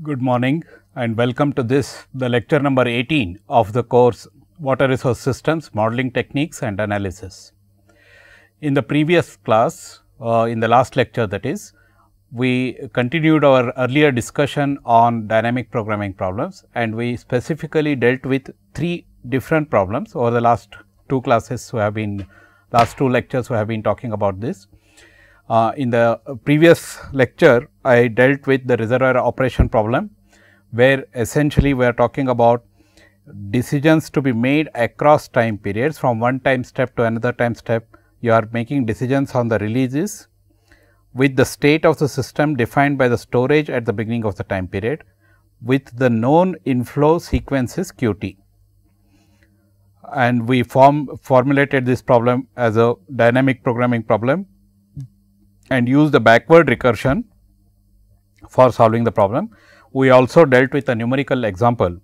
Good morning and welcome to the lecture number 18 of the course Water Resource Systems, Modeling Techniques and Analysis. In the previous class, in the last lecture that is, we continued our earlier discussion on dynamic programming problems and we specifically dealt with 3 different problems over the last 2 classes who have been last 2 lectures who have been talking about this. In the previous lecture, I dealt with the reservoir operation problem, where essentially we are talking about decisions to be made across time periods from one time step to another time step. You are making decisions on the releases with the state of the system defined by the storage at the beginning of the time period with the known inflow sequences Qt. And we formulated this problem as a dynamic programming problem and use the backward recursion for solving the problem. We also dealt with a numerical example,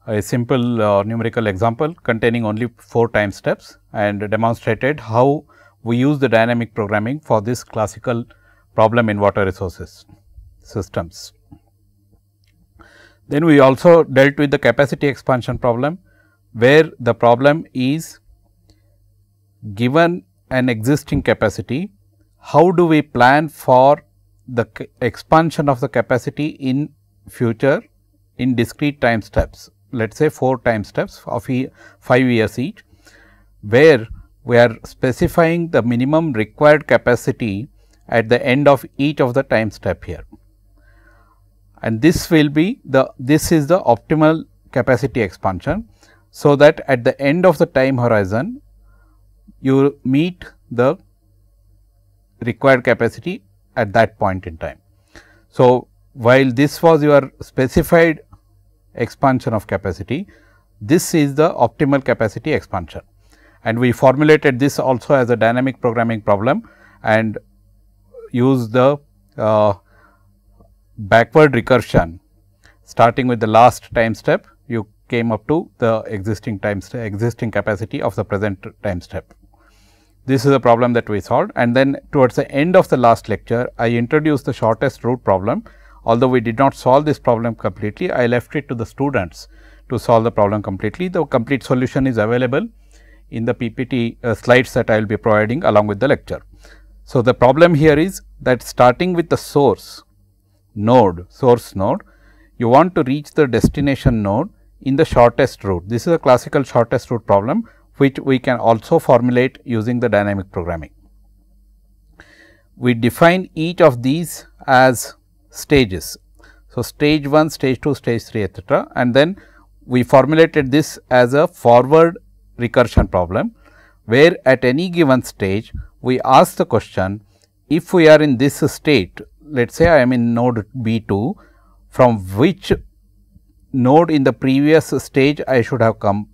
a simple numerical example containing only 4 time steps and demonstrated how we use the dynamic programming for this classical problem in water resources systems. Then we also dealt with the capacity expansion problem, where the problem is given an existing capacity. How do we plan for the expansion of the capacity in future in discrete time steps, let us say 4 time steps of 5 years each, where we are specifying the minimum required capacity at the end of each of the time step here. And this will be this is the optimal capacity expansion, so that at the end of the time horizon you meet the required capacity at that point in time. So, while this was your specified expansion of capacity, this is the optimal capacity expansion, and we formulated this also as a dynamic programming problem and use the backward recursion. Starting with the last time step, you came up to the existing capacity of the present time step. This is a problem that we solved, and then towards the end of the last lecture, I introduced the shortest route problem. Although we did not solve this problem completely, I left it to the students to solve the problem completely. The complete solution is available in the PPT slides that I will be providing along with the lecture. So, the problem here is that starting with the source node, you want to reach the destination node in the shortest route. This is a classical shortest route problem, which we can also formulate using the dynamic programming. We define each of these as stages. So, stage 1, stage 2, stage 3 etc., and then we formulated this as a forward recursion problem, where at any given stage we ask the question, if we are in this state, let us say I am in node B2, from which node in the previous stage I should have come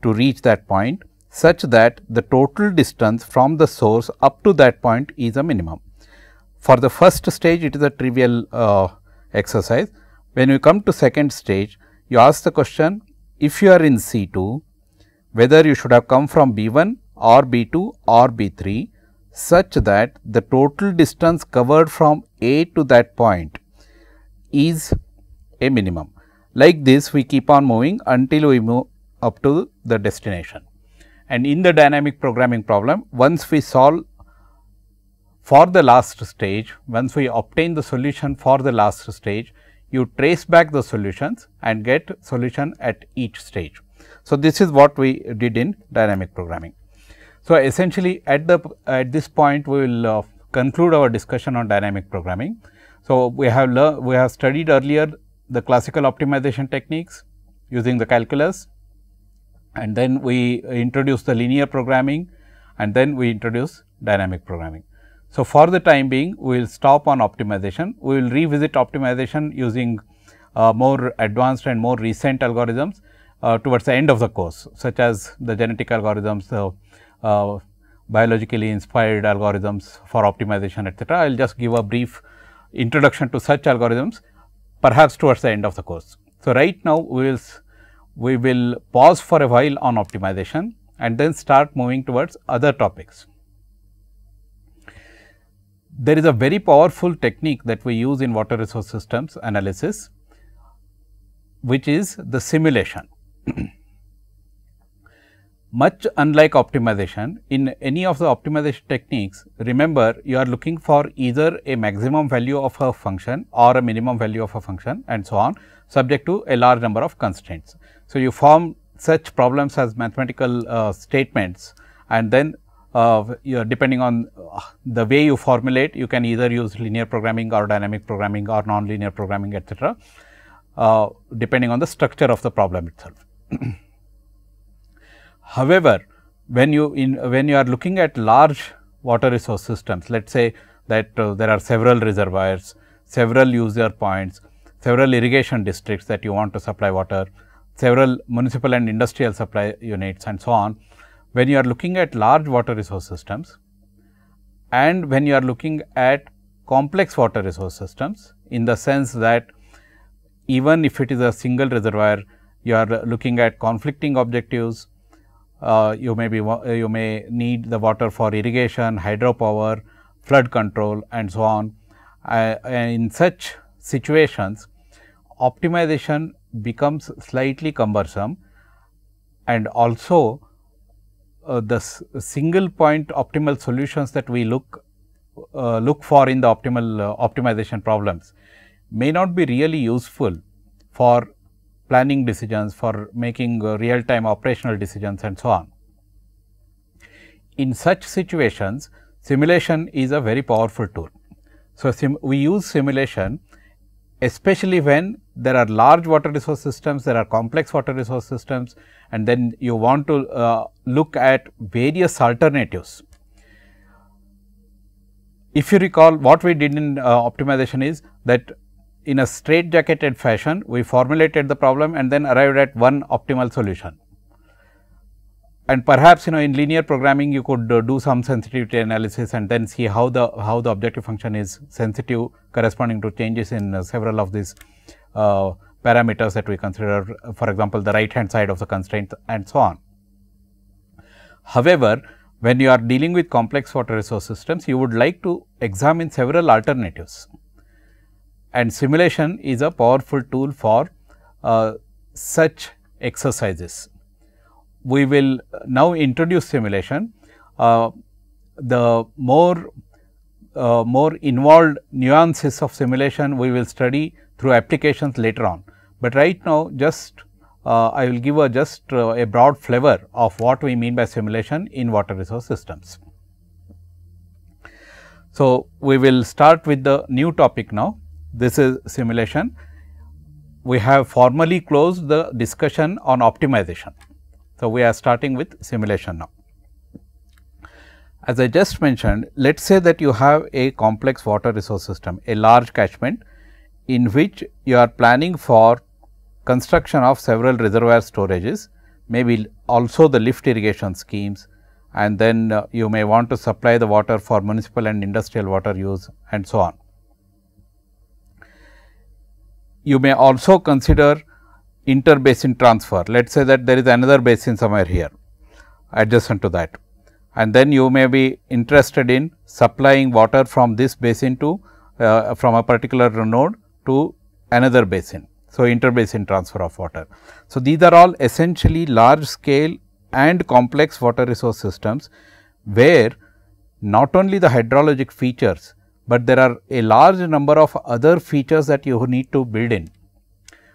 to reach that point, such that the total distance from the source up to that point is a minimum. For the first stage, it is a trivial exercise. When you come to second stage, you ask the question, if you are in C2, whether you should have come from B1 or B2 or B3, such that the total distance covered from A to that point is a minimum. Like this, we keep on moving until we move up to the destination. And in the dynamic programming problem, once we solve for the last stage, once we obtain the solution for the last stage, you trace back the solutions and get solution at each stage. So, this is what we did in dynamic programming. So, essentially at this point we will conclude our discussion on dynamic programming. So, we have studied earlier the classical optimization techniques using the calculus, and then we introduce the linear programming, and then we introduce dynamic programming. So, for the time being, we will stop on optimization. We will revisit optimization using more advanced and more recent algorithms towards the end of the course, such as the genetic algorithms, the biologically inspired algorithms for optimization, etc. I will just give a brief introduction to such algorithms perhaps towards the end of the course. So, right now we will pause for a while on optimization and then start moving towards other topics. There is a very powerful technique that we use in water resource systems analysis, which is the simulation. Much unlike optimization, in any of the optimization techniques, remember you are looking for either a maximum value of a function or a minimum value of a function and so on, subject to a large number of constraints. So, you form such problems as mathematical statements, and then depending on the way you formulate, you can either use linear programming or dynamic programming or non-linear programming, etc., depending on the structure of the problem itself. However, when you are looking at large water resource systems, let us say that there are several reservoirs, several user points, several irrigation districts that you want to supply water, several municipal and industrial supply units and so on. When you are looking at large water resource systems and when you are looking at complex water resource systems, in the sense that even if it is a single reservoir, you are looking at conflicting objectives. You may need the water for irrigation, hydropower, flood control and so on. In such situations, optimization becomes slightly cumbersome, and also the single point optimal solutions that we look for in the optimization problems may not be really useful for planning decisions, for making real time operational decisions and so on. In such situations, simulation is a very powerful tool. So, we use simulation especially when there are large water resource systems, there are complex water resource systems, and then you want to look at various alternatives. If you recall, what we did in optimization is that in a straitjacketed fashion, we formulated the problem and then arrived at one optimal solution. And perhaps in linear programming, you could do some sensitivity analysis and then see how the objective function is sensitive corresponding to changes in several of these parameters that we consider, for example, the right hand side of the constraint and so on. However, when you are dealing with complex water resource systems, you would like to examine several alternatives, and simulation is a powerful tool for such exercises. We will now introduce simulation. The more involved nuances of simulation we will study through applications later on, but right now just I will give a broad flavor of what we mean by simulation in water resource systems. So, we will start with the new topic now. This is simulation. We have formally closed the discussion on optimization. So, we are starting with simulation now. As I just mentioned, let us say that you have a complex water resource system, a large catchment in which you are planning for construction of several reservoir storages, maybe also the lift irrigation schemes, and then you may want to supply the water for municipal and industrial water use and so on. You may also consider inter-basin transfer. Let us say that there is another basin somewhere here adjacent to that, and then you may be interested in supplying water from this basin to from a particular node to another basin. So, inter-basin transfer of water. So, these are all essentially large scale and complex water resource systems, where not only the hydrologic features, but there are a large number of other features that you need to build in.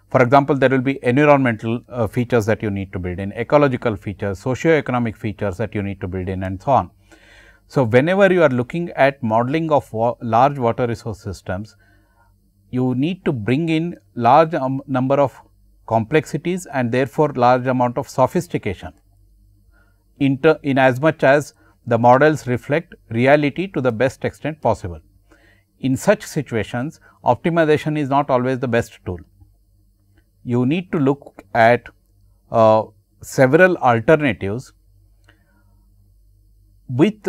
For example, there will be environmental features that you need to build in, ecological features, socio-economic features that you need to build in and so on. So, whenever you are looking at modeling of large water resource systems, you need to bring in large number of complexities and therefore, large amount of sophistication in as much as the models reflect reality to the best extent possible. In such situations, optimization is not always the best tool. You need to look at several alternatives with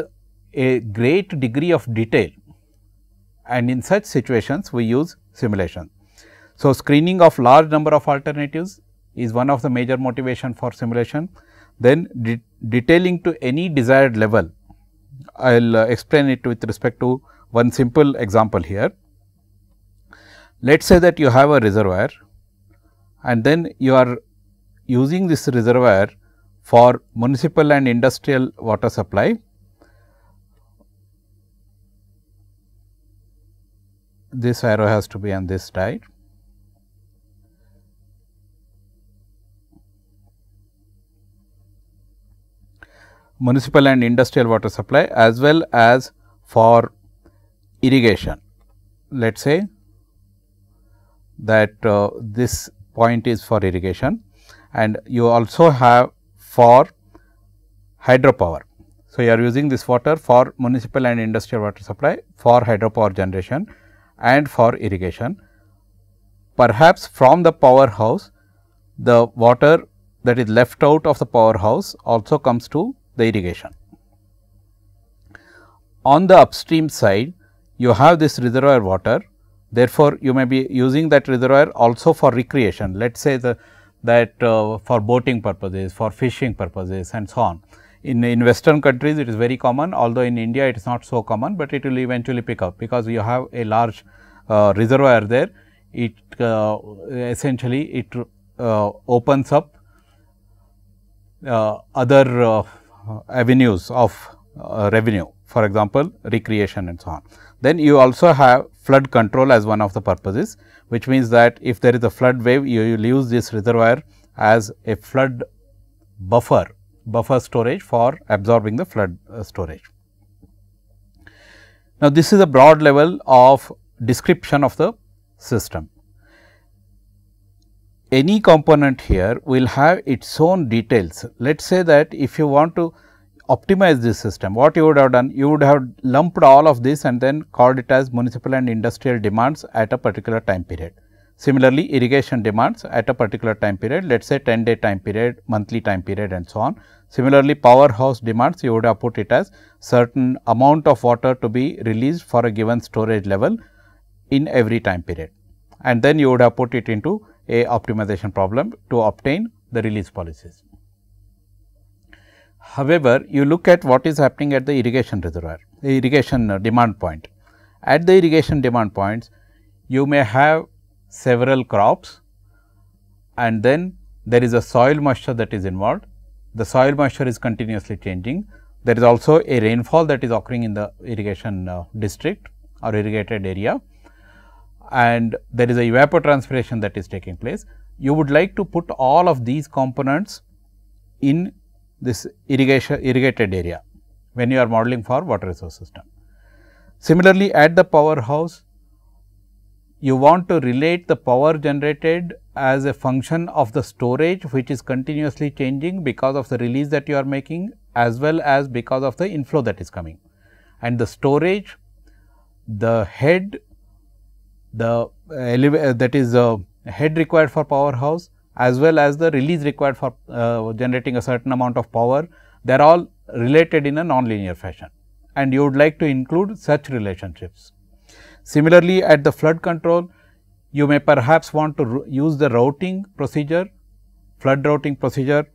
a great degree of detail, and in such situations we use simulation. So, screening of large number of alternatives is one of the major motivation for simulation. Then detailing to any desired level, I will explain it with respect to one simple example here. Let us say that you have a reservoir and then you are using this reservoir for municipal and industrial water supply. This arrow has to be on this side. Municipal and industrial water supply as well as for irrigation. Let us say that this point is for irrigation, and you also have for hydropower. So, you are using this water for municipal and industrial water supply, for hydropower generation and for irrigation. Perhaps from the powerhouse, the water that is left out of the powerhouse also comes to the irrigation. On the upstream side, you have this reservoir water. Therefore, you may be using that reservoir also for recreation. Let us say that for boating purposes, for fishing purposes and so on. In western countries, it is very common, although in India it is not so common, but it will eventually pick up, because you have a large reservoir there. It essentially it opens up other avenues of revenue, for example, recreation and so on. Then you also have flood control as one of the purposes, which means that if there is a flood wave, you will use this reservoir as a flood buffer storage for absorbing the flood storage. Now, this is a broad level of description of the system. Any component here will have its own details. Let us say that if you want to optimize this system, what you would have done? You would have lumped all of this and then called it as municipal and industrial demands at a particular time period. Similarly, irrigation demands at a particular time period, let us say 10-day time period, monthly time period and so on. Similarly, powerhouse demands, you would have put it as certain amount of water to be released for a given storage level in every time period, and then you would have put it into a optimization problem to obtain the release policies. However, you look at what is happening at the irrigation reservoir, the irrigation demand point. At the irrigation demand points, you may have several crops, and then there is a soil moisture that is involved. The soil moisture is continuously changing. There is also a rainfall that is occurring in the irrigation district or irrigated area, and there is a evapotranspiration that is taking place. You would like to put all of these components in this irrigated area when you are modeling for water resource system. Similarly, at the powerhouse, you want to relate the power generated as a function of the storage, which is continuously changing because of the release that you are making, as well as because of the inflow that is coming. And the storage, the head, that is head required for powerhouse, as well as the release required for generating a certain amount of power, they are all related in a nonlinear fashion, and you would like to include such relationships. Similarly, at the flood control, you may perhaps want to use the routing procedure, flood routing procedure,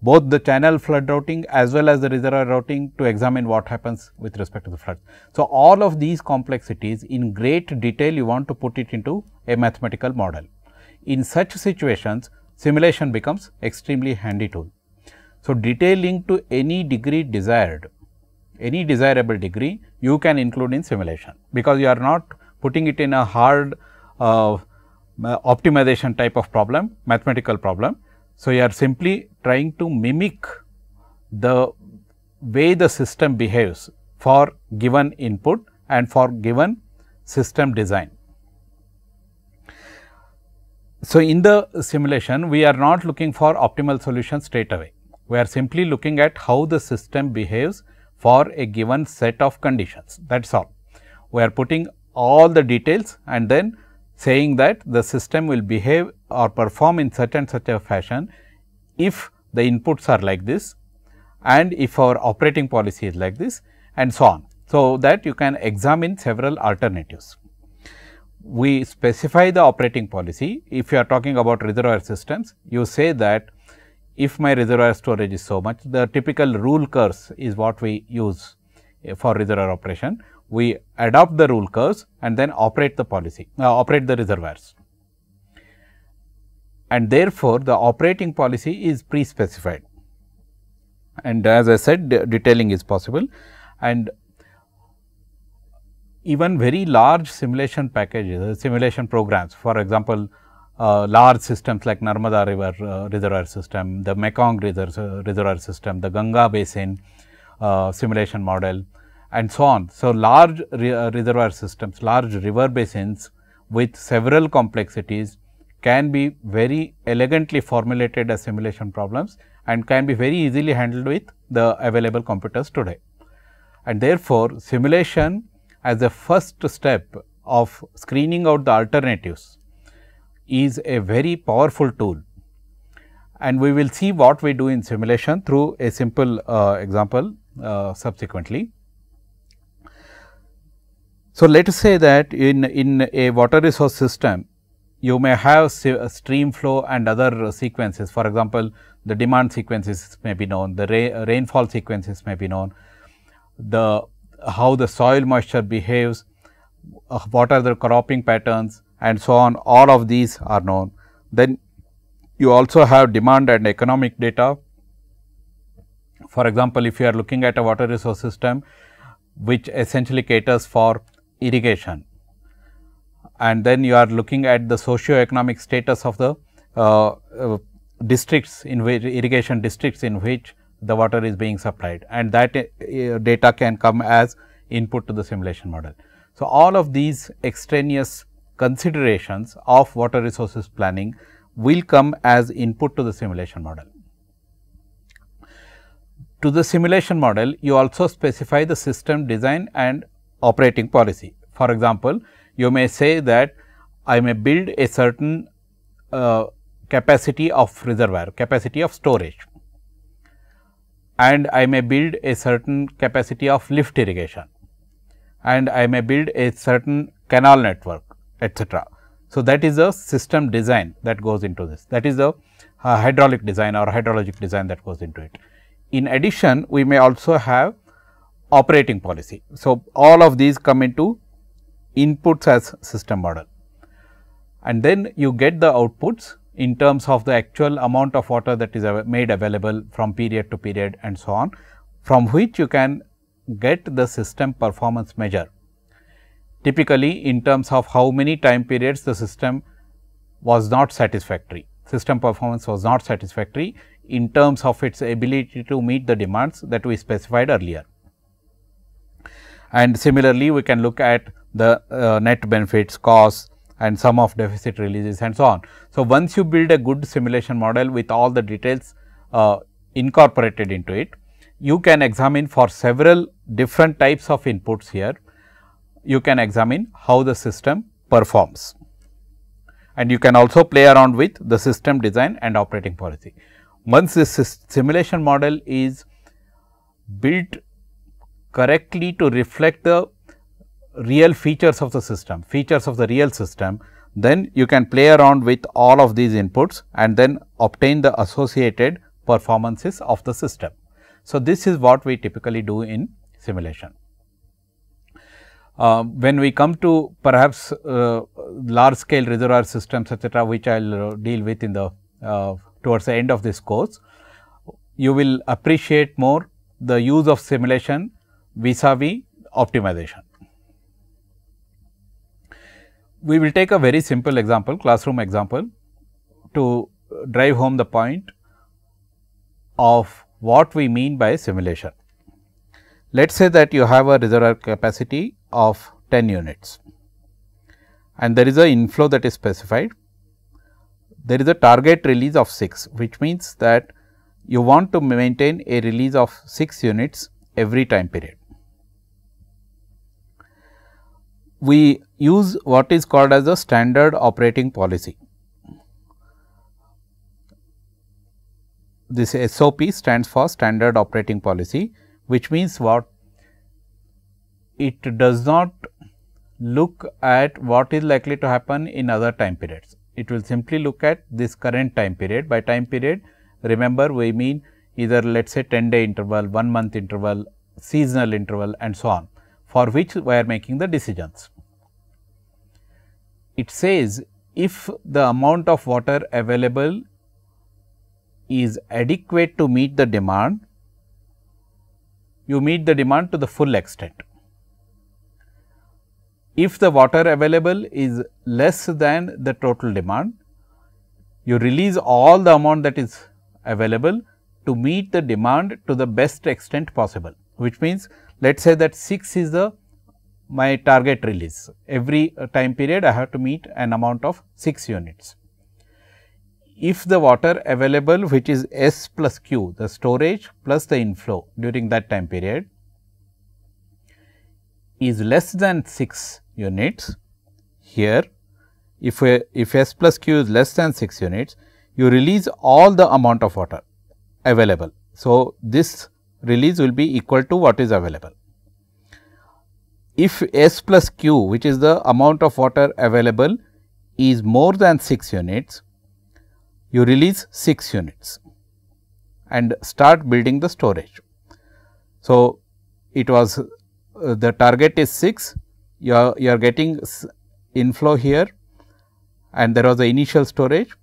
both the channel flood routing as well as the reservoir routing, to examine what happens with respect to the flood. So, all of these complexities in great detail you want to put it into a mathematical model. In such situations, simulation becomes extremely handy tool. So, detailing to any degree desired, any desirable degree, you can include in simulation, because you are not putting it in a hard optimization type of problem, mathematical problem. So, you are simply trying to mimic the way the system behaves for given input and for given system design. So, in the simulation, we are not looking for optimal solution straight away. We are simply looking at how the system behaves for a given set of conditions, that is all. We are putting all the details and then saying that the system will behave or perform in such and such a fashion if the inputs are like this, and if our operating policy is like this, and so on. So, that you can examine several alternatives. We specify the operating policy. If you are talking about reservoir systems, you say that if my reservoir storage is so much, the typical rule curves is what we use for reservoir operation. we adopt the rule curves and then operate the policy, operate the reservoirs. And therefore, the operating policy is pre-specified, and as I said, detailing is possible. And even very large simulation packages, simulation programs, for example, large systems like Narmada River reservoir system, the Mekong reservoir system, the Ganga Basin simulation model, and so on. So, large reservoir systems, large river basins with several complexities can be very elegantly formulated as simulation problems and can be very easily handled with the available computers today. And therefore, simulation as a first step of screening out the alternatives is a very powerful tool, and we will see what we do in simulation through a simple example subsequently. So, let us say that in a water resource system, you may have stream flow and other sequences. For example, the demand sequences may be known, the rainfall sequences may be known, how the soil moisture behaves, what are the cropping patterns, and so on. All of these are known. Then you also have demand and economic data. For example, if you are looking at a water resource system which essentially caters for irrigation, and then you are looking at the socio-economic status of the districts in which irrigation districts in which the water is being supplied, and that data can come as input to the simulation model. So, all of these extraneous considerations of water resources planning will come as input to the simulation model. To the simulation model, you also specify the system design and operating policy. For example, you may say that I may build a certain capacity of reservoir, capacity of storage, and I may build a certain capacity of lift irrigation, and I may build a certain canal network, etc. So, that is a system design that goes into this, that is the hydraulic design or hydrologic design that goes into it. In addition, we may also have operating policy. So, all of these come into inputs as system model, and then you get the outputs in terms of the actual amount of water that is made available from period to period and so on, from which you can get the system performance measure. Typically, in terms of how many time periods the system was not satisfactory, system performance was not satisfactory in terms of its ability to meet the demands that we specified earlier. And similarly, we can look at the net benefits, costs, and sum of deficit releases and so on. So, once you build a good simulation model with all the details incorporated into it, you can examine for several different types of inputs here. You can examine how the system performs, and you can also play around with the system design and operating policy. Once this simulation model is built correctly to reflect the real features of the system, features of the real system, then you can play around with all of these inputs and then obtain the associated performances of the system. So, this is what we typically do in simulation. When we come to perhaps large scale reservoir systems, etc., which I will deal with in the towards the end of this course, you will appreciate more the use of simulation vis-a-vis optimization. We will take a very simple example, classroom example, to drive home the point of what we mean by simulation. Let us say that you have a reservoir capacity of 10 units and there is a inflow that is specified. There is a target release of 6, which means that you want to maintain a release of 6 units every time period. We use what is called as a standard operating policy. This SOP stands for standard operating policy, which means what? It does not look at what is likely to happen in other time periods. It will simply look at this current time period. By time period, remember, we mean either let us say 10-day interval, 1 month interval, seasonal interval and so on. for which we are making the decisions. It says if the amount of water available is adequate to meet the demand, you meet the demand to the full extent. If the water available is less than the total demand, you release all the amount that is available to meet the demand to the best extent possible, which means let us say that 6 is my target release. Every time period I have to meet an amount of 6 units. If the water available, which is S plus Q, the storage plus the inflow during that time period, is less than 6 units, here if S plus Q is less than 6 units, you release all the amount of water available. So, this release will be equal to what is available. If S plus Q, which is the amount of water available, is more than 6 units, you release 6 units and start building the storage. So, it was the target is 6, you are getting inflow here and there was the initial storage.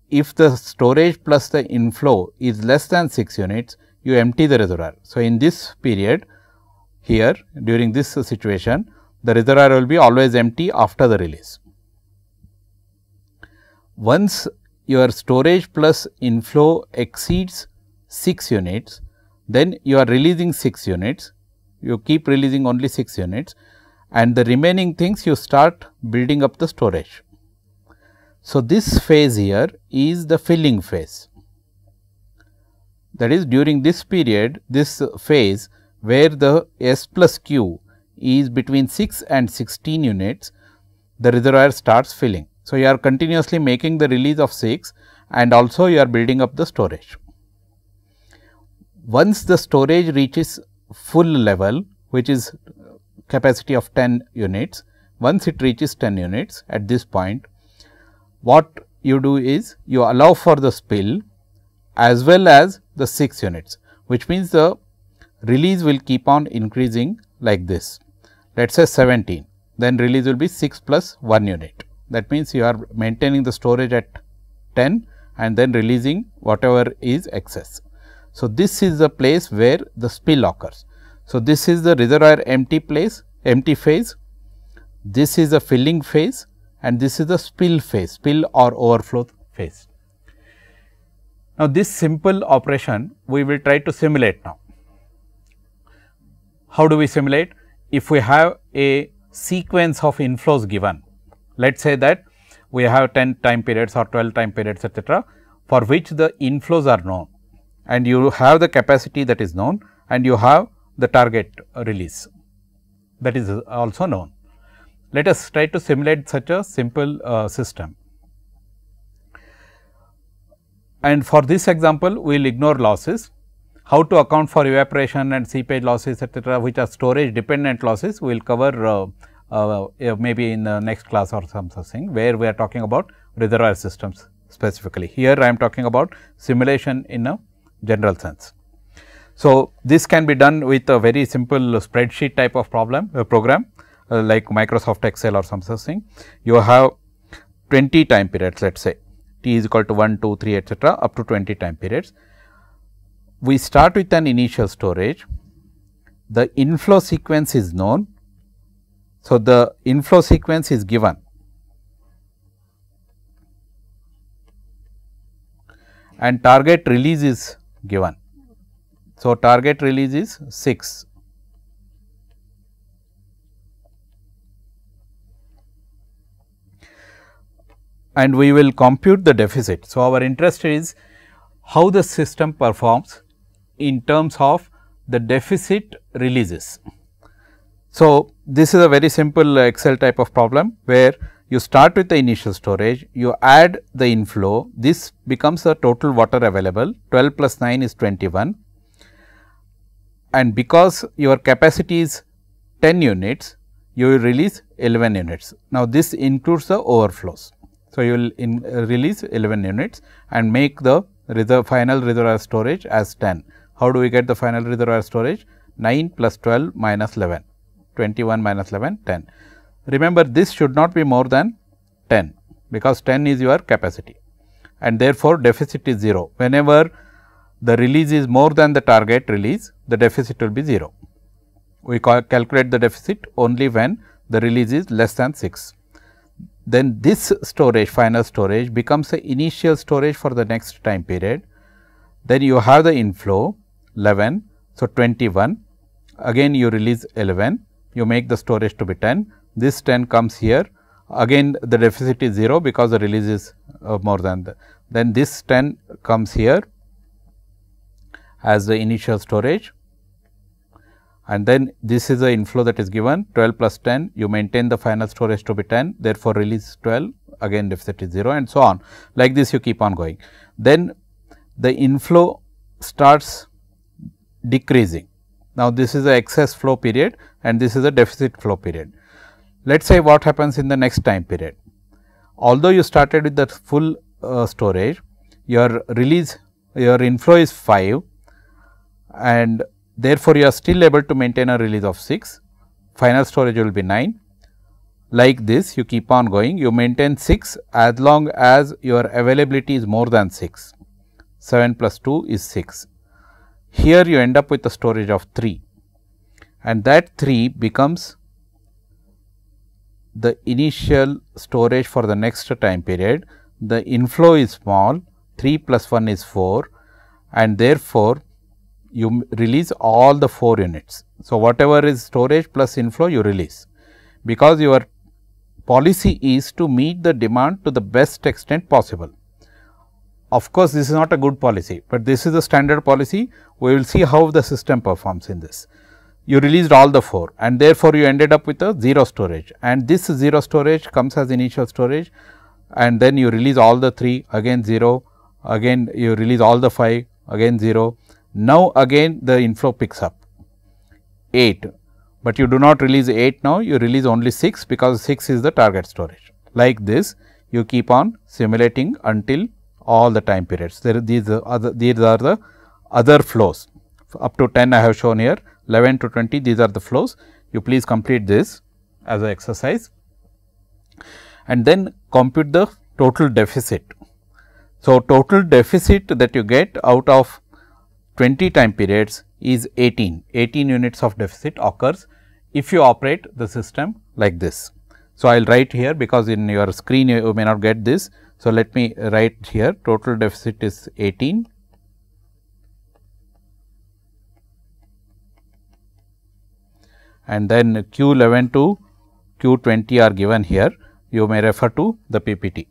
If the storage plus the inflow is less than 6 units, you empty the reservoir. So, in this period here during this situation, the reservoir will be always empty after the release. Once your storage plus inflow exceeds 6 units, then you are releasing 6 units, you keep releasing only 6 units and the remaining things you start building up the storage. So, this phase here is the filling phase. That is, during this period, this phase where the S plus Q is between 6 and 16 units, the reservoir starts filling. So, you are continuously making the release of 6 and also you are building up the storage. Once the storage reaches full level, which is capacity of 10 units, once it reaches 10 units at this point, what you do is you allow for the spill as well as the 6 units, which means the release will keep on increasing like this. Let us say 17, then release will be 6 plus 1 unit. That means, you are maintaining the storage at 10 and then releasing whatever is excess. So, this is the place where the spill occurs. So, this is the reservoir empty phase, this is the filling phase and this is the spill phase, spill or overflow phase. Now, this simple operation we will try to simulate now. How do we simulate? If we have a sequence of inflows given, let us say that we have 10 time periods or 12 time periods etcetera, for which the inflows are known and you have the capacity that is known and you have the target release that is also known. Let us try to simulate such a simple system. And for this example, we will ignore losses. How to account for evaporation and seepage losses etcetera, which are storage dependent losses, we will cover maybe in the next class or something, where we are talking about reservoir systems specifically. Here I am talking about simulation in a general sense. So, this can be done with a very simple spreadsheet type of program like Microsoft Excel or something. You have 20 time periods, let us say t is equal to 1, 2, 3 etcetera up to 20 time periods. We start with an initial storage, the inflow sequence is known. So, the inflow sequence is given and target release is given. So, target release is 6. And we will compute the deficit. So, our interest is how the system performs in terms of the deficit releases. So, this is a very simple Excel type of problem, where you start with the initial storage, you add the inflow, this becomes the total water available, 12 plus 9 is 21, and because your capacity is 10 units, you will release 11 units. Now, this includes the overflows. So, you will release 11 units and make the final reservoir storage as 10. How do we get the final reservoir storage? 9 plus 12 minus 11, 21 minus 11, 10. Remember, this should not be more than 10, because 10 is your capacity, and therefore, deficit is 0. Whenever the release is more than the target release, the deficit will be 0. We calculate the deficit only when the release is less than 6. Then this storage, final storage, becomes the initial storage for the next time period. Then you have the inflow 11, so 21, again you release 11, you make the storage to be 10, this 10 comes here, again the deficit is 0 because the release is more than the, then this 10 comes here as the initial storage, and then this is the inflow that is given 12 plus 10, you maintain the final storage to be 10, therefore, release 12, again deficit is 0, and so on. Like this you keep on going. Then the inflow starts decreasing. Now, this is the excess flow period and this is the deficit flow period. Let us say what happens in the next time period. Although you started with the full storage, your release, your inflow is 5, and therefore, you are still able to maintain a release of 6, final storage will be 9. Like this you keep on going, you maintain 6 as long as your availability is more than 6, 7 plus 2 is 6. Here you end up with a storage of 3, and that 3 becomes the initial storage for the next time period. The inflow is small, 3 plus 1 is 4, and therefore, you release all the 4 units. So, whatever is storage plus inflow you release, because your policy is to meet the demand to the best extent possible. Of course, this is not a good policy, but this is a standard policy. We will see how the system performs in this. You released all the 4, and therefore, you ended up with a 0 storage, and this 0 storage comes as initial storage, and then you release all the 3, again 0, again you release all the 5, again 0. Now, again the inflow picks up 8, but you do not release 8 now, you release only 6 because 6 is the target storage. Like this you keep on simulating until all the time periods. These are the other flows up to 10 I have shown here, 11 to 20 these are the flows. You please complete this as an exercise and then compute the total deficit. So, total deficit that you get out of 20 time periods is 18 units of deficit occurs if you operate the system like this. So, I will write here because in your screen you may not get this. So, let me write here total deficit is 18 and then Q 11 to Q 20 are given here. You may refer to the PPT.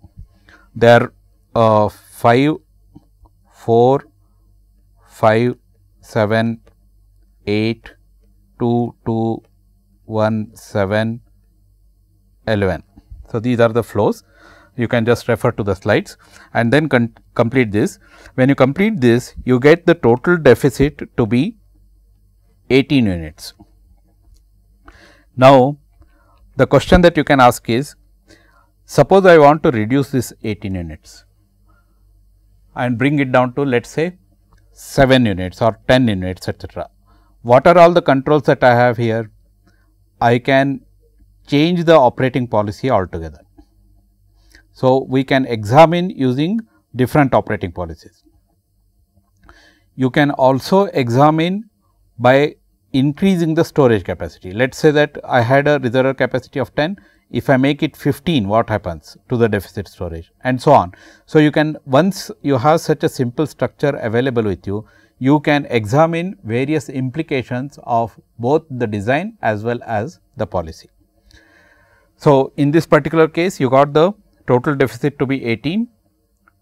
There are 5, 4, 5, 7, 8, 2, 2, 1, 7, 11. So, these are the flows. You can just refer to the slides and then complete this. When you complete this, you get the total deficit to be 18 units. Now, the question that you can ask is, suppose I want to reduce this 18 units and bring it down to let us say 7 units or 10 units etc. What are all the controls that I have here? I can change the operating policy altogether. So, we can examine using different operating policies. You can also examine by increasing the storage capacity. Let us say that I had a reservoir capacity of 10, if I make it 15, what happens to the deficit storage and so on. So, you can once you have such a simple structure available with you, you can examine various implications of both the design as well as the policy. So, in this particular case you got the total deficit to be 18.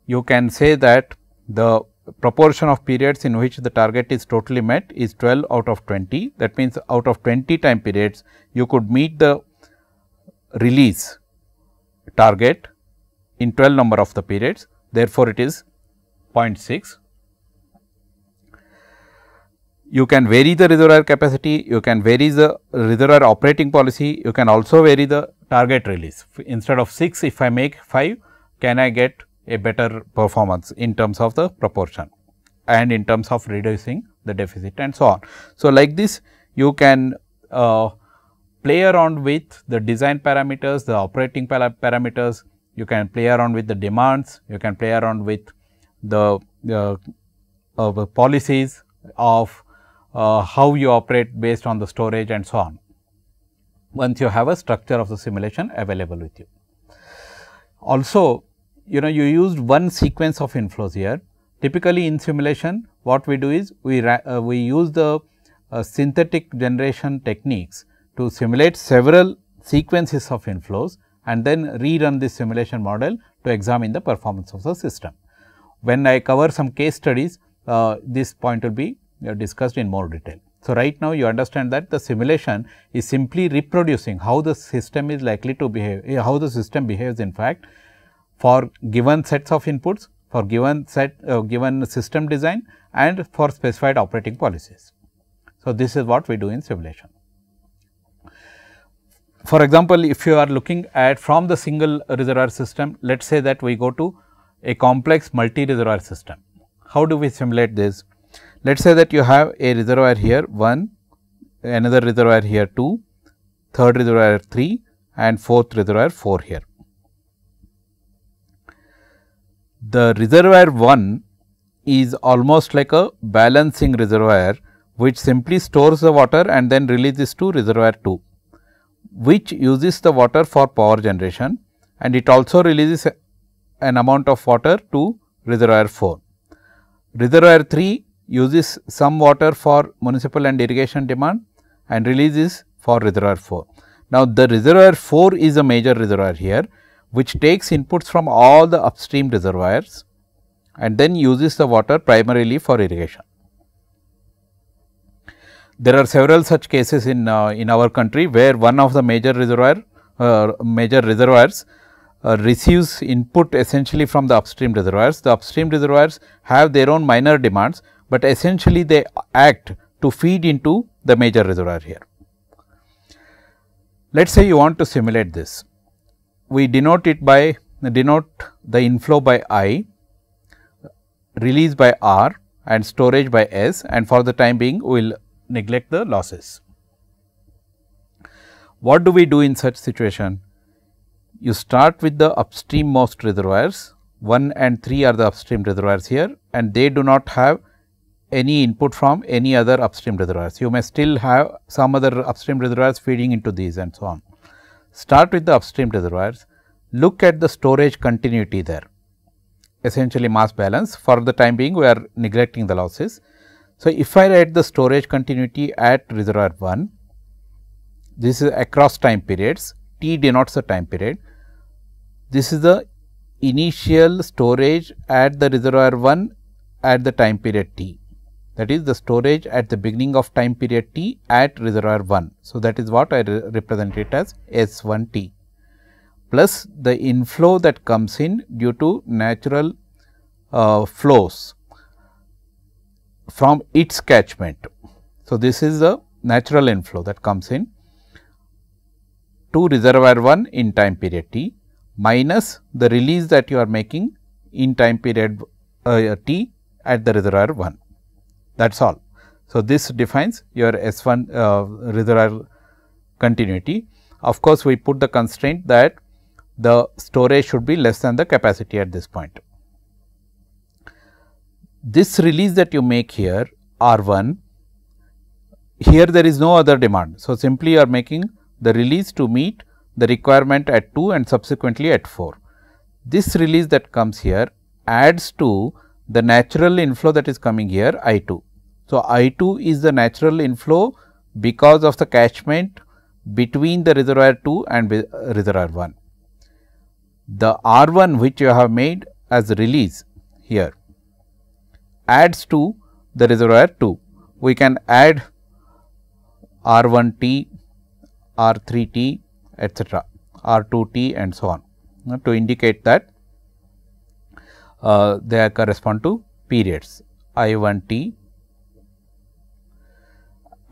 You can say that the proportion of periods in which the target is totally met is 12 out of 20. That means, out of 20 time periods you could meet the release target in 12 number of the periods. Therefore, it is 0.6. You can vary the reservoir capacity, you can vary the reservoir operating policy, you can also vary the target release. Instead of 6, if I make 5, can I get a better performance in terms of the proportion and in terms of reducing the deficit and so on. So, like this you can play around with the design parameters, the operating parameters, you can play around with the demands, you can play around with the policies of how you operate based on the storage and so on, once you have a structure of the simulation available with you. Also, you used one sequence of inflows here. Typically in simulation, what we do is we use the synthetic generation techniques to simulate several sequences of inflows and then rerun this simulation model to examine the performance of the system. When I cover some case studies, this point will be discussed in more detail. So, right now you understand that the simulation is simply reproducing how the system is likely to behave, how the system behaves in fact for given sets of inputs, for given system design and for specified operating policies. So, this is what we do in simulation. For example, if you are looking at from the single reservoir system, let us say that we go to a complex multi reservoir system. How do we simulate this? Let us say that you have a reservoir here 1, another reservoir here 2, third reservoir 3 and fourth reservoir 4 here. The reservoir 1 is almost like a balancing reservoir, which simply stores the water and then releases to reservoir 2, which uses the water for power generation, and it also releases an amount of water to reservoir 4. Reservoir 3 uses some water for municipal and irrigation demand and releases for reservoir 4. Now, the reservoir 4 is a major reservoir here, which takes inputs from all the upstream reservoirs and then uses the water primarily for irrigation. There are several such cases in our country, where one of the major reservoirs receives input essentially from the upstream reservoirs. The upstream reservoirs have their own minor demands, but essentially they act to feed into the major reservoir here. Let us say you want to simulate this. We denote the inflow by I, release by R and storage by S, and for the time being we will neglect the losses. What do we do in such situation? You start with the upstream most reservoirs, 1 and 3 are the upstream reservoirs here, and they do not have any input from any other upstream reservoirs. You may still have some other upstream reservoirs feeding into these and so on. Start with the upstream reservoirs, look at the storage continuity there, essentially mass balance. For the time being we are neglecting the losses. So, if I write the storage continuity at reservoir 1, this is across time periods, T denotes the time period. This is the initial storage at the reservoir 1 at the time period T, that is the storage at the beginning of time period T at reservoir 1. So, that is what I represent it as S1 T, plus the inflow that comes in due to natural flows from its catchment. So, this is the natural inflow that comes in to reservoir 1 in time period T, minus the release that you are making in time period T at the reservoir 1. That is all. So, this defines your S1 reservoir continuity. Of course, we put the constraint that the storage should be less than the capacity at this point. This release that you make here R1, here there is no other demand. So, simply you are making the release to meet the requirement at 2 and subsequently at 4. This release that comes here adds to the natural inflow that is coming here I2. So, I2 is the natural inflow because of the catchment between the reservoir 2 and reservoir 1. The R1 which you have made as release here adds to the reservoir 2. We can add R1T, R3T, etc., R2T and so on to indicate that they correspond to periods I1T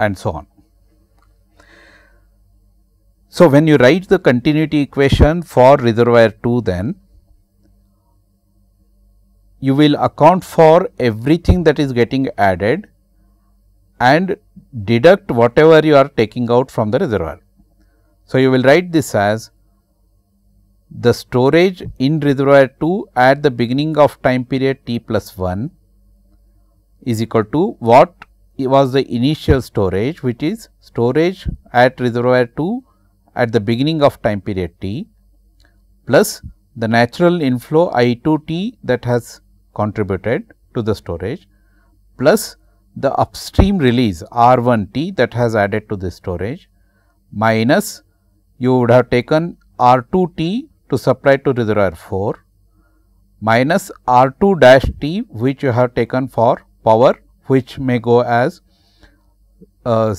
and so on. So, when you write the continuity equation for reservoir 2, then you will account for everything that is getting added and deduct whatever you are taking out from the reservoir. So, you will write this as the storage in reservoir 2 at the beginning of time period t plus 1 is equal to what was the initial storage, which is storage at reservoir 2 at the beginning of time period t plus the natural inflow I 2 t that has contributed to the storage plus the upstream release R 1 t that has added to this storage minus you would have taken R 2 t to supply to reservoir 4 minus R 2 dash t which you have taken for power, which may go as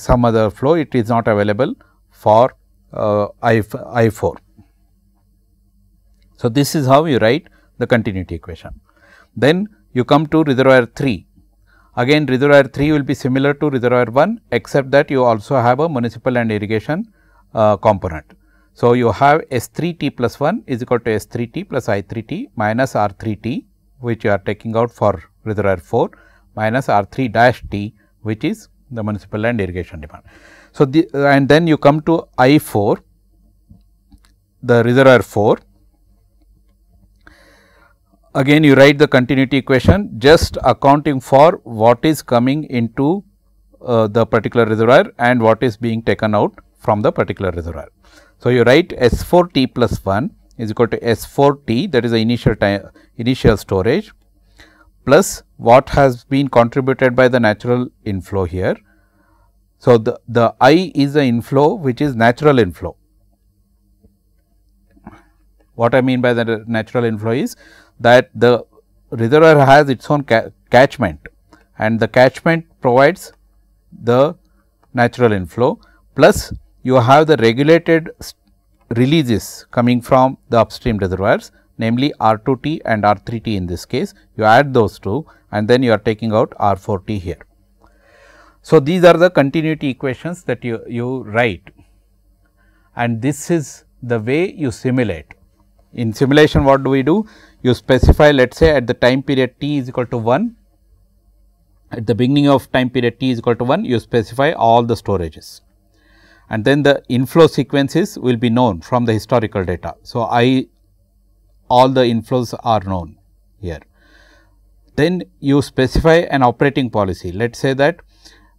some other flow, it is not available for I 4. So, this is how you write the continuity equation. Then you come to reservoir 3. Again reservoir 3 will be similar to reservoir 1, except that you also have a municipal and irrigation component. So, you have S 3 t plus 1 is equal to S 3 t plus I 3 t minus R 3 t, which you are taking out for reservoir 4 minus R 3 dash t, which is the municipal and irrigation demand. So, and then you come to I 4, the reservoir 4. Again you write the continuity equation, just accounting for what is coming into the particular reservoir and what is being taken out from the particular reservoir. So, you write S 4 t plus 1 is equal to S 4 t, that is the initial storage, plus what has been contributed by the natural inflow here. So, the I is the inflow, which is natural inflow. What I mean by the natural inflow is that the reservoir has its own catchment, and the catchment provides the natural inflow, plus you have the regulated releases coming from the upstream reservoirs, namely R 2 t and R 3 t in this case. You add those two and then you are taking out R 4 t here. So, these are the continuity equations that you write, and this is the way you simulate. In simulation, what do we do? You specify, let us say at the time period t is equal to 1, at the beginning of time period t is equal to 1, you specify all the storages, and then the inflow sequences will be known from the historical data. So, all the inflows are known here. Then you specify an operating policy. Let us say that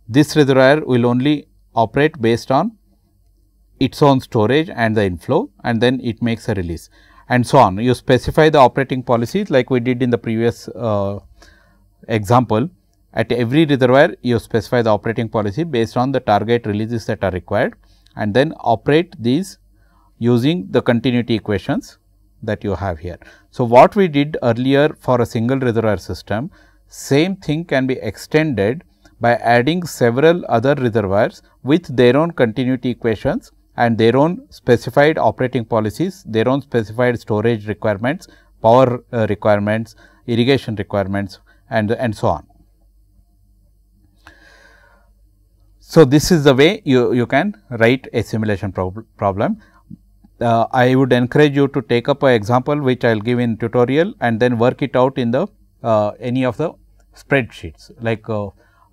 this reservoir will only operate based on its own storage and the inflow, and then it makes a release, and so on. You specify the operating policies like we did in the previous example. At every reservoir you specify the operating policy based on the target releases that are required, and then operate these using the continuity equations that you have here. So, what we did earlier for a single reservoir system, same thing can be extended by adding several other reservoirs with their own continuity equations and their own specified operating policies, their own specified storage requirements, power requirements, irrigation requirements, and so on. So, this is the way you can write a simulation problem. I would encourage you to take up an example which I will give in tutorial and then work it out in the any of the spreadsheets like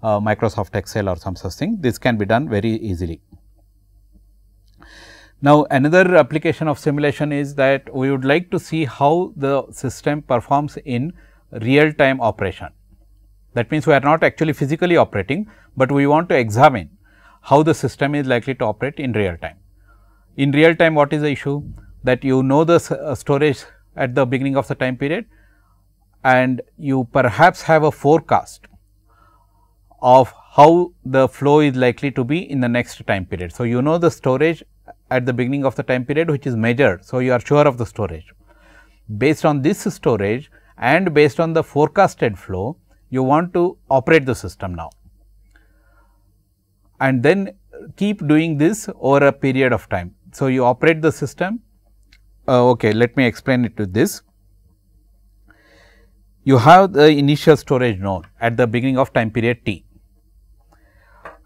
Microsoft Excel or some such thing. This can be done very easily. Now, another application of simulation is that we would like to see how the system performs in real time operation. That means, we are not actually physically operating, but we want to examine how the system is likely to operate in real time. In real time, what is the issue? That you know the storage at the beginning of the time period, and you perhaps have a forecast of how the flow is likely to be in the next time period. So, you know the storage at the beginning of the time period which is measured. So, you are sure of the storage. Based on this storage and based on the forecasted flow, you want to operate the system now, and then keep doing this over a period of time. So, you operate the system. Okay, let me explain it to this. You have the initial storage known at the beginning of time period t,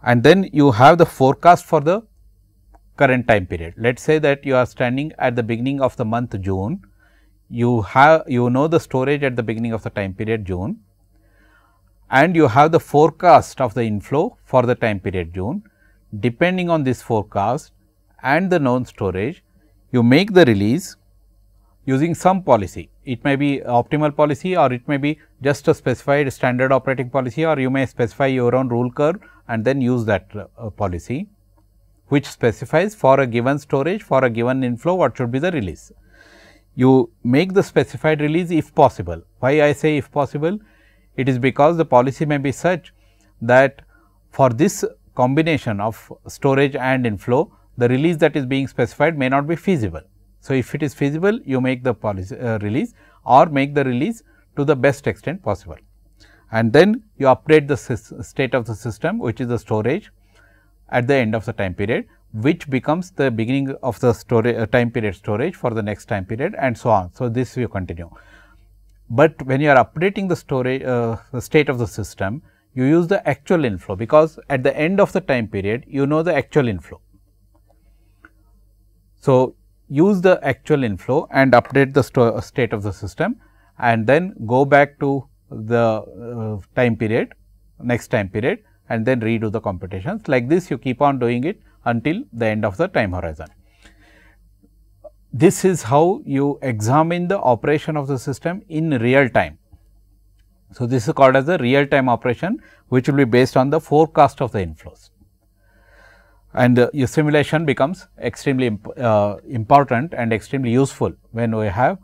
and then you have the forecast for the current time period. Let us say that you are standing at the beginning of the month June, you know the storage at the beginning of the time period June, and you have the forecast of the inflow for the time period June. Depending on this forecast and the known storage, you make the release using some policy. It may be optimal policy, or it may be just a specified standard operating policy, or you may specify your own rule curve and then use that policy, which specifies for a given storage, for a given inflow, what should be the release. You make the specified release if possible. Why I say if possible? It is because the policy may be such that for this combination of storage and inflow, the release that is being specified may not be feasible. So, if it is feasible, you make the policy release, or make the release to the best extent possible, and then you update the state of the system, which is the storage at the end of the time period, which becomes the beginning of the storage time period storage for the next time period, and so on. So, this you continue. But when you are updating the storage the state of the system, you use the actual inflow, because at the end of the time period you know the actual inflow. So, use the actual inflow and update the state of the system, and then go back to the time period, next time period, and then redo the computations. Like this, you keep on doing it until the end of the time horizon. This is how you examine the operation of the system in real time. So, this is called as the real time operation, which will be based on the forecast of the inflows, and your simulation becomes extremely important and extremely useful when we have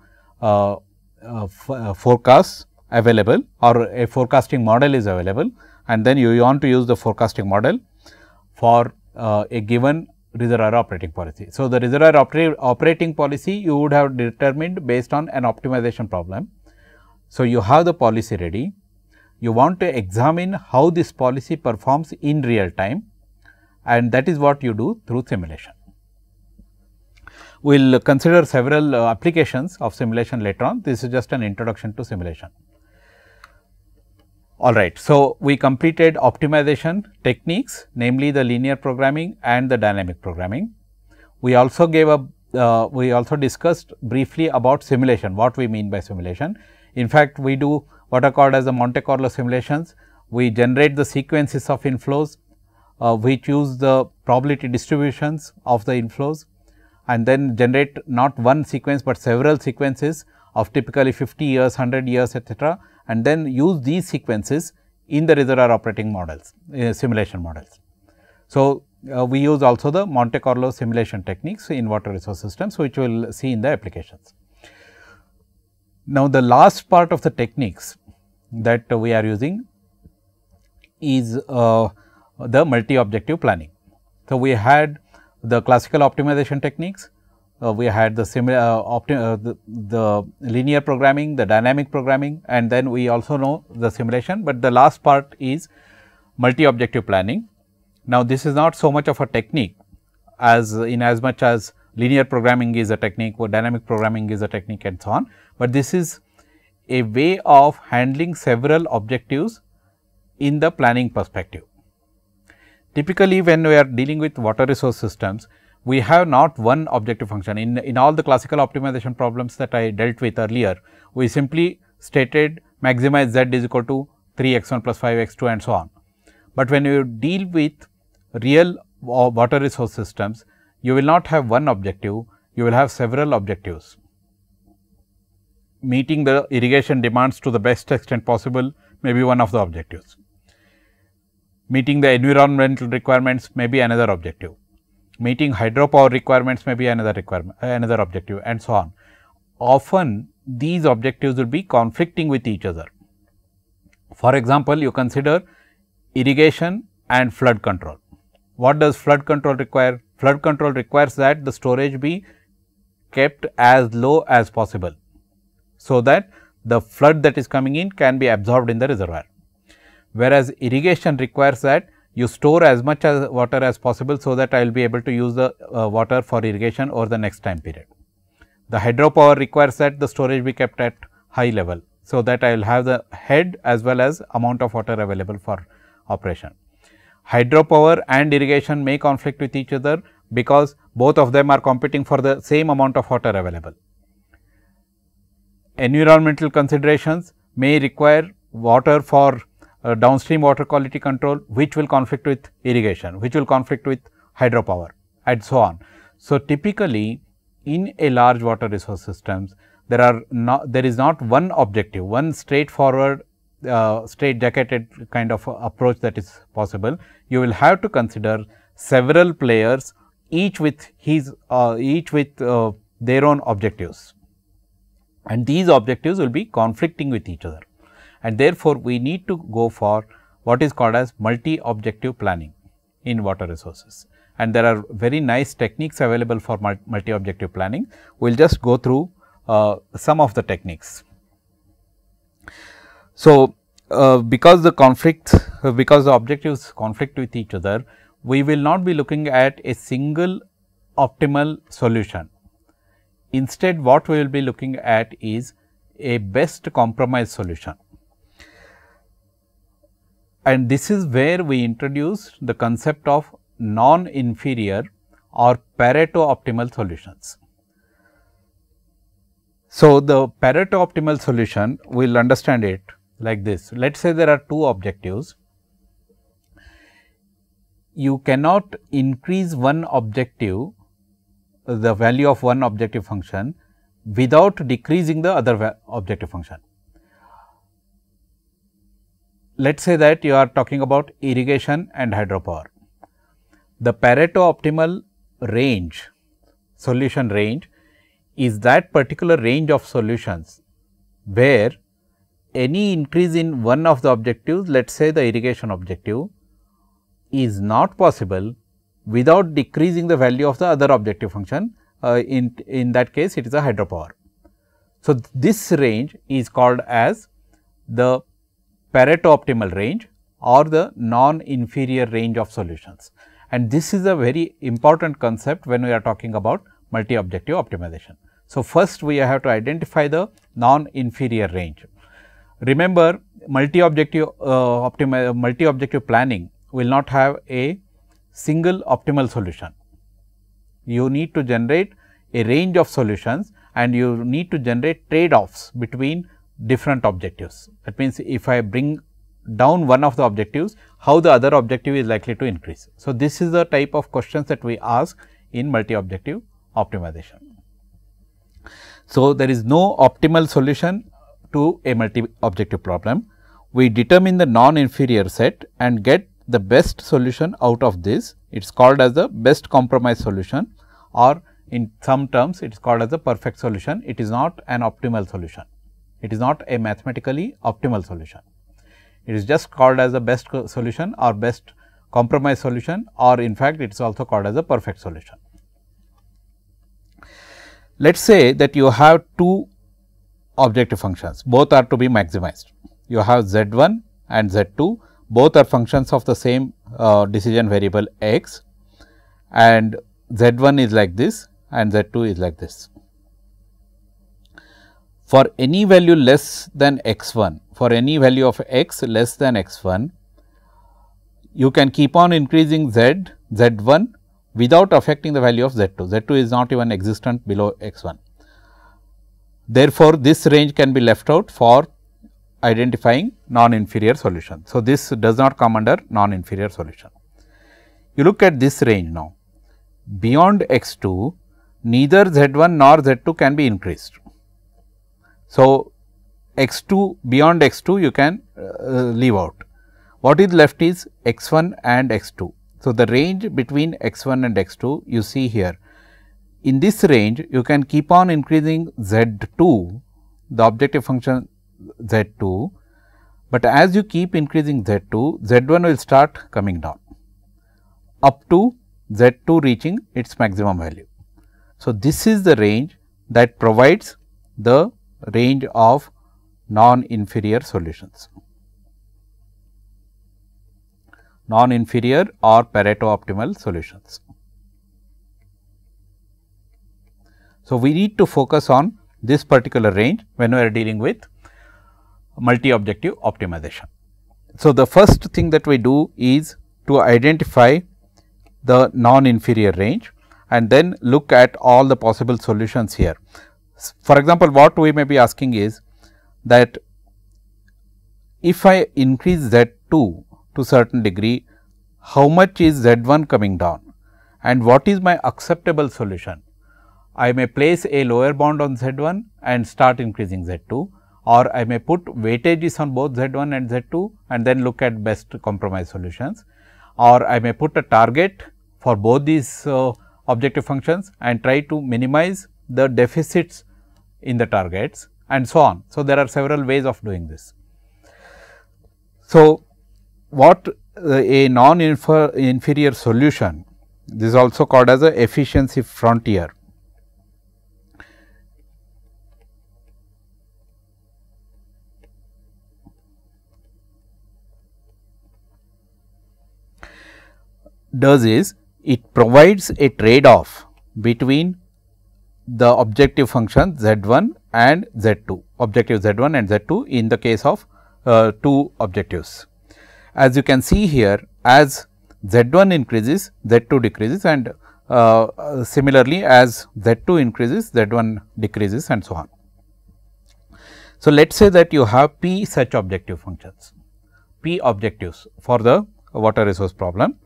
forecasts available, or a forecasting model is available, and then you want to use the forecasting model for a given reservoir operating policy. So, the reservoir operating policy you would have determined based on an optimization problem. So, you have the policy ready, you want to examine how this policy performs in real time, and that is what you do through simulation. We will consider several applications of simulation later on. This is just an introduction to simulation. All right. So, we completed optimization techniques, namely the linear programming and the dynamic programming. We also gave a we also discussed briefly about simulation, what we mean by simulation. In fact, we do what are called as the Monte Carlo simulations. We generate the sequences of inflows, which use the probability distributions of the inflows, and then generate not one sequence, but several sequences of typically 50 years, 100 years, etc., and then use these sequences in the reservoir operating models, simulation models. So, we use also the Monte Carlo simulation techniques in water resource systems, which we will see in the applications. Now, the last part of the techniques that we are using is the multi-objective planning. So, we had the classical optimization techniques, we had the linear programming, the dynamic programming, and then we also know the simulation, but the last part is multi-objective planning. Now, this is not so much of a technique as much as linear programming is a technique or dynamic programming is a technique and so on, but this is a way of handling several objectives in the planning perspective. Typically, when we are dealing with water resource systems, we have not one objective function. In all the classical optimization problems that I dealt with earlier, we simply stated maximize z is equal to 3 x 1 plus 5 x 2 and so on. But when you deal with real water resource systems, you will not have one objective, you will have several objectives. Meeting the irrigation demands to the best extent possible may be one of the objectives. Meeting the environmental requirements may be another objective. Meeting hydropower requirements may be another objective, and so on. Often these objectives will be conflicting with each other. For example, you consider irrigation and flood control. What does flood control require? Flood control requires that the storage be kept as low as possible, so that the flood that is coming in can be absorbed in the reservoir. Whereas, irrigation requires that you store as much as water as possible, so that I will be able to use the water for irrigation over the next time period. The hydropower requires that the storage be kept at high level, so that I will have the head as well as amount of water available for operation. Hydropower and irrigation may conflict with each other, because both of them are competing for the same amount of water available. Environmental considerations may require water for downstream water quality control, which will conflict with irrigation, which will conflict with hydropower, and so on. So, typically in a large water resource systems, there is not one objective, one straightforward straight-jacketed kind of approach that is possible. You will have to consider several players, each with their own objectives, and these objectives will be conflicting with each other, and therefore, we need to go for what is called as multi-objective planning in water resources, and there are very nice techniques available for multi-objective planning. We will just go through some of the techniques. So, because the objectives conflict with each other, we will not be looking at a single optimal solution. Instead, what we will be looking at is a best compromise solution, and this is where we introduce the concept of non-inferior or Pareto optimal solutions. So, the Pareto optimal solution, we will understand it like this. Let us say there are two objectives. You cannot increase one objective, the value of one objective function, without decreasing the other objective function. Let us say that you are talking about irrigation and hydropower. The Pareto optimal range, solution range, is that particular range of solutions where any increase in one of the objectives, let us say the irrigation objective, is not possible without decreasing the value of the other objective function. In that case, it is a hydropower. So, this range is called as the Pareto optimal range or the non-inferior range of solutions, and this is a very important concept when we are talking about multi-objective optimization. So, first we have to identify the non-inferior range. Remember, multi-objective planning will not have a single optimal solution. You need to generate a range of solutions, and you need to generate trade-offs between different objectives. That means, if I bring down one of the objectives, how the other objective is likely to increase. So, this is the type of questions that we ask in multi-objective optimization. So, there is no optimal solution to a multi-objective problem. We determine the non-inferior set and get the best solution out of this. It is called as the best compromise solution, or in some terms it is called as the perfect solution. It is not an optimal solution. It is not a mathematically optimal solution. It is just called as the best solution or best compromise solution, or in fact, it is also called as a perfect solution. Let us say that you have two objective functions, both are to be maximized. You have z1 and z2, both are functions of the same decision variable x, and z1 is like this and z2 is like this. For any value less than x1, for any value of x less than x1, you can keep on increasing z1 without affecting the value of z2. z2 is not even existent below x1. Therefore, this range can be left out for identifying non-inferior solution. So, this does not come under non-inferior solution. You look at this range now. Beyond x2, neither z1 nor z2 can be increased. So, x2, beyond x2 you can leave out. What is left is x1 and x2. So, the range between x1 and x2 you see here. In this range you can keep on increasing z2, the objective function z2, but as you keep increasing z2, z1 will start coming down up to z2 reaching its maximum value. So, this is the range that provides the range of non-inferior solutions, non-inferior or Pareto optimal solutions. So, we need to focus on this particular range when we are dealing with multi-objective optimization. So, the first thing that we do is to identify the non-inferior range and then look at all the possible solutions here. For example, what we may be asking is that if I increase Z2 to certain degree, how much is Z1 coming down and what is my acceptable solution? I may place a lower bound on Z1 and start increasing Z2, or I may put weightages on both Z1 and Z2 and then look at best compromise solutions, or I may put a target for both these objective functions and try to minimize the deficits in the targets and so on. So, there are several ways of doing this. So, what a non-inferior solution, this is also called as a efficiency frontier. Does is it provides a trade off between the objective function Z1 and Z2, objective Z1 and Z2 in the case of two objectives. As you can see here, as Z1 increases, Z2 decreases, and similarly as Z2 increases, Z1 decreases and so on. So, let us say that you have p such objective functions, p objectives for the water resource problem,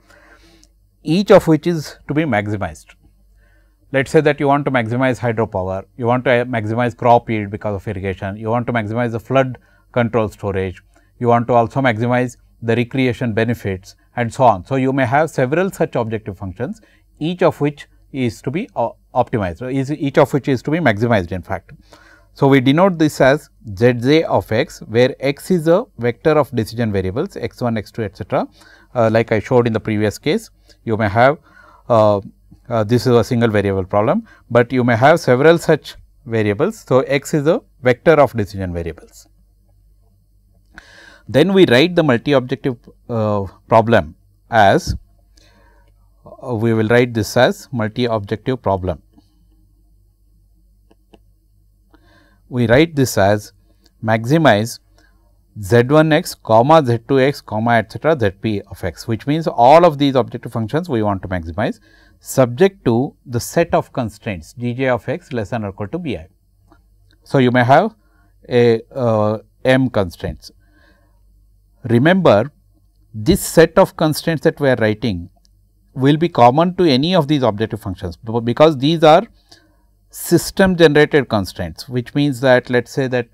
each of which is to be maximized. Let us say that you want to maximize hydropower, you want to maximize crop yield because of irrigation, you want to maximize the flood control storage, you want to also maximize the recreation benefits and so on. So, you may have several such objective functions, each of which is to be optimized, each of which is to be maximized in fact. So, we denote this as Zj of x, where x is a vector of decision variables x1, x2 etcetera. Like I showed in the previous case, you may have this is a single variable problem, but you may have several such variables. So, x is a vector of decision variables. Then we write the multi-objective problem as, we will write this as multi-objective problem. We write this as maximize Z1x, comma Z2x, comma etcetera Zp of x, which means all of these objective functions we want to maximize subject to the set of constraints Gj of x less than or equal to Bi. So, you may have a m constraints. Remember, this set of constraints that we are writing will be common to any of these objective functions, because these are system generated constraints, which means that let us say that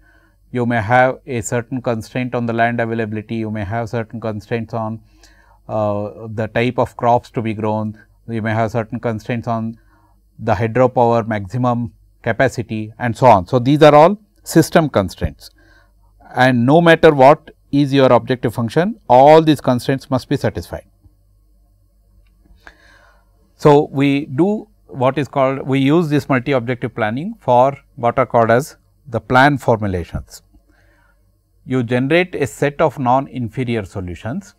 you may have a certain constraint on the land availability, you may have certain constraints on the type of crops to be grown, you may have certain constraints on the hydropower maximum capacity and so on. So, these are all system constraints, and no matter what is your objective function, all these constraints must be satisfied. So, we do what is called, we use this multi-objective planning for what are called as the plan formulations. You generate a set of non-inferior solutions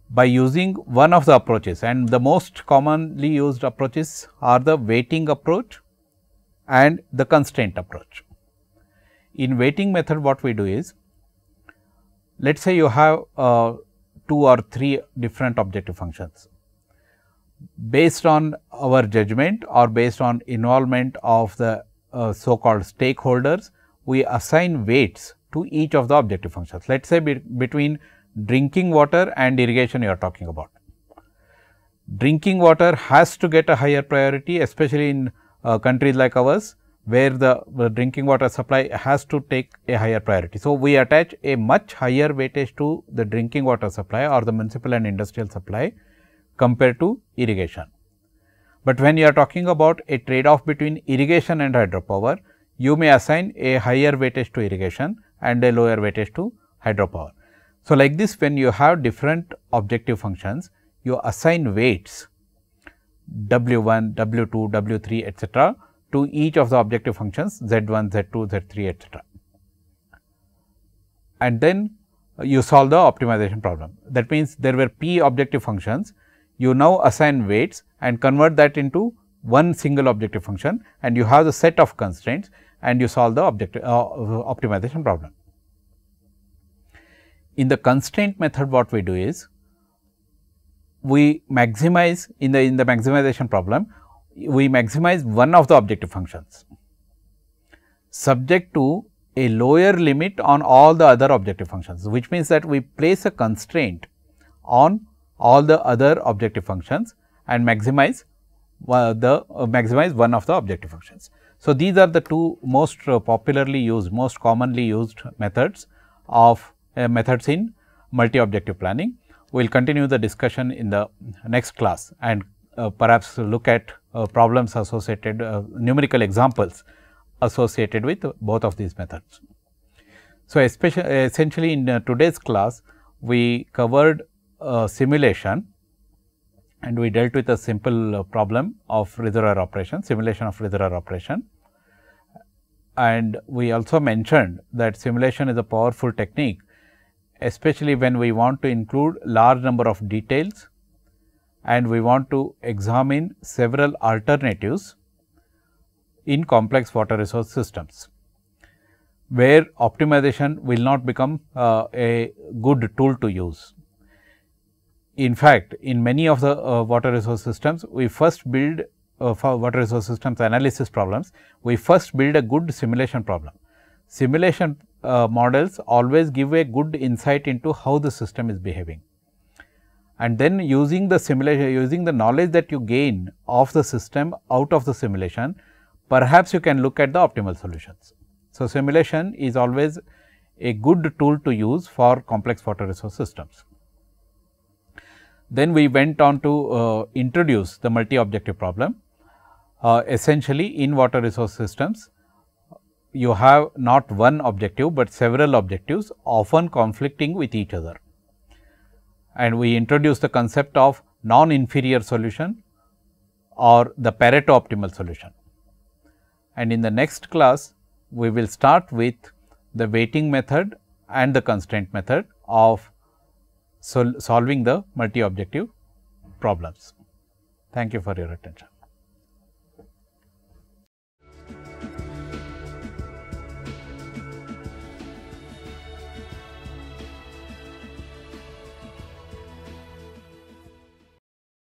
by using one of the approaches, and the most commonly used approaches are the weighting approach and the constraint approach. In weighting method, what we do is, let us say you have 2 or 3 different objective functions. Based on our judgment or based on involvement of the so called stakeholders, we assign weights to each of the objective functions. Let us say between drinking water and irrigation you are talking about. Drinking water has to get a higher priority, especially in countries like ours, where the drinking water supply has to take a higher priority. So, we attach a much higher weightage to the drinking water supply or the municipal and industrial supply compared to irrigation. But when you are talking about a trade off between irrigation and hydropower, you may assign a higher weightage to irrigation and a lower weightage to hydropower. So, like this, when you have different objective functions, you assign weights W1, W2, W3 etcetera to each of the objective functions Z1, Z2, Z3 etcetera. And then you solve the optimization problem. That means, there were p objective functions, you now assign weights and convert that into one single objective function, and you have the set of constraints and you solve the objective optimization problem. In the constraint method, what we do is, we maximize in the maximization problem, we maximize one of the objective functions subject to a lower limit on all the other objective functions, which means that we place a constraint on all the other objective functions and maximize maximize one of the objective functions. So, these are the two most popularly used, most commonly used methods of methods in multi-objective planning. We will continue the discussion in the next class and perhaps look at problems associated, numerical examples associated with both of these methods. So, essentially in today's class, we covered simulation and we dealt with a simple problem of reservoir operation, simulation of reservoir operation. And we also mentioned that simulation is a powerful technique, especially when we want to include large number of details and we want to examine several alternatives in complex water resource systems, where optimization will not become a good tool to use. In fact, in many of the water resource systems, we first build for water resource systems analysis problems, we first build a good simulation problem. Simulation models always give a good insight into how the system is behaving. And then using the simulation, using the knowledge that you gain of the system out of the simulation, perhaps you can look at the optimal solutions. So, simulation is always a good tool to use for complex water resource systems. Then we went on to introduce the multi-objective problem. Essentially, in water resource systems, you have not one objective, but several objectives often conflicting with each other. And we introduced the concept of non-inferior solution or the Pareto optimal solution. And in the next class, we will start with the weighting method and the constraint method of solving the multi-objective problems. Thank you for your attention.